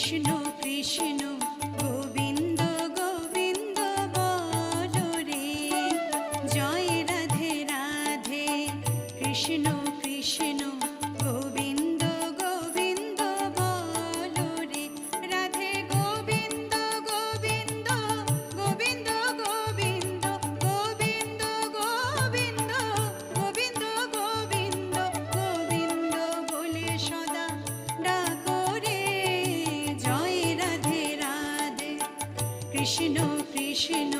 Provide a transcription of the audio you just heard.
কৃষ্ণ কৃষ্ণ গোবিন্দ গোবিন্দ বলো রে, জয় রাধে রাধে কৃষ্ণ কৃষ্ণ গোবিন্দ গোবিন্দ বলো রে, রাধে গোবিন্দ গোবিন্দ গোবিন্দ গোবিন্দ গোবিন্দ গোবিন্দ গোবিন্দ গোবিন্দ গোবিন্দ বলে সদা ডাকো রে, জয় রাধে রাধে কৃষ্ণ কৃষ্ণ